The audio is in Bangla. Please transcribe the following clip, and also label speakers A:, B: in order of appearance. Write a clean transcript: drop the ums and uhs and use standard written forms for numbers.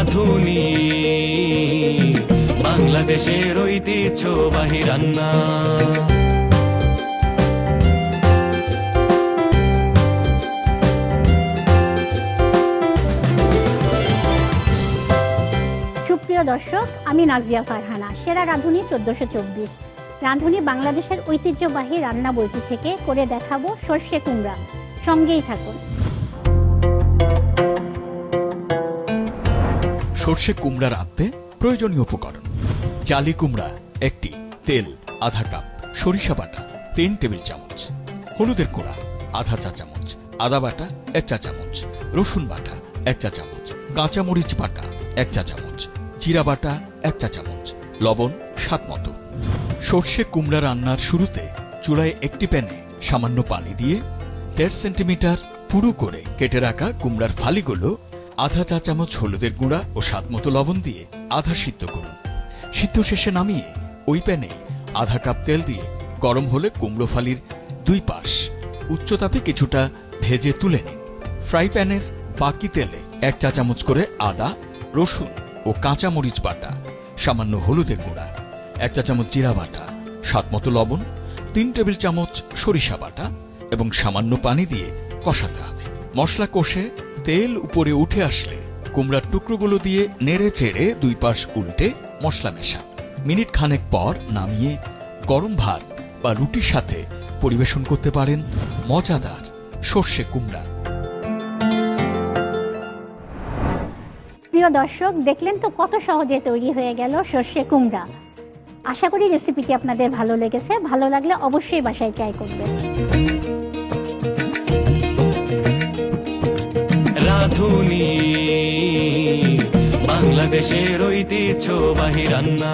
A: রাঁধুনি বাংলাদেশের ঐতিহ্যবাহী রান্না।
B: সুপ্রিয় দর্শক, আমি নাজিয়া ফারহানা। সেরা রাঁধুনি 1424 রাঁধুনি বাংলাদেশের ঐতিহ্যবাহী রান্না বইটি থেকে করে দেখাবো সর্ষে কুমড়া। সঙ্গেই থাকুন।
C: সর্ষে কুমড়া রাঁধতে প্রয়োজনীয় উপকরণ: জালি কুমড়া একটি, তেল আধা কাপ, সরিষা বাটা 3 টেবিল চামচ, হলুদের গুঁড়া আধা চা চামচ, আদা বাটা 1 চা চামচ, রসুন বাটা 1 চা চামচ, কাঁচা মরিচ বাটা 1 চা চামচ, জিরা বাটা 1 চা চামচ, লবণ স্বাদ মতো। সর্ষে কুমড়া রান্নার শুরুতে চুলায় একটি প্যানে সামান্য পানি দিয়ে 1.5 সেন্টিমিটার পুরু করে কেটে রাখা কুমড়ার ফালিগুলো আধা চা চামচ হলুদের গুঁড়া ও স্বাদ মতো লবণ দিয়ে আধা সিদ্ধ করুন। সিদ্ধ শেষে নামিয়ে ওই প্যানে আধা কাপ তেল দিয়ে গরম হলে কুমড়ো ফালির 2 পাশ উচ্চতাপে কিছুটা ভেজে তুলে নিন। ফ্রাই প্যানের বাকি তেলে 1 চা চামচ করে আদা, রসুন ও কাঁচা মরিচ বাটা, সামান্য হলুদের গুঁড়া, 1 চা চামচ জিরা বাটা, স্বাদ মতো লবণ, 3 টেবিল চামচ সরিষা বাটা এবং সামান্য পানি দিয়ে কষাতে হবে। মশলা কষে তেল উপরে উঠে আসলে কুমড়ার টুকরোগুলো দিয়ে নেড়ে চেড়ে 2 পাশ উল্টে মশলা মেশান। মিনিট খানেক পর নামিয়ে গরম ভাত বা রুটির সাথে পরিবেশন করতে পারেন মজাদার সর্ষে কুমড়া।
B: প্রিয় দর্শক, দেখলেন তো কত সহজে তৈরি হয়ে গেল সর্ষে কুমড়া। আশা করি রেসিপিটি আপনাদের ভালো লেগেছে। ভালো লাগলে অবশ্যই বাসায় ট্রাই করবেন।
A: রাঁধুনি বাংলাদেশের ঐতিহ্যবাহী রান্না।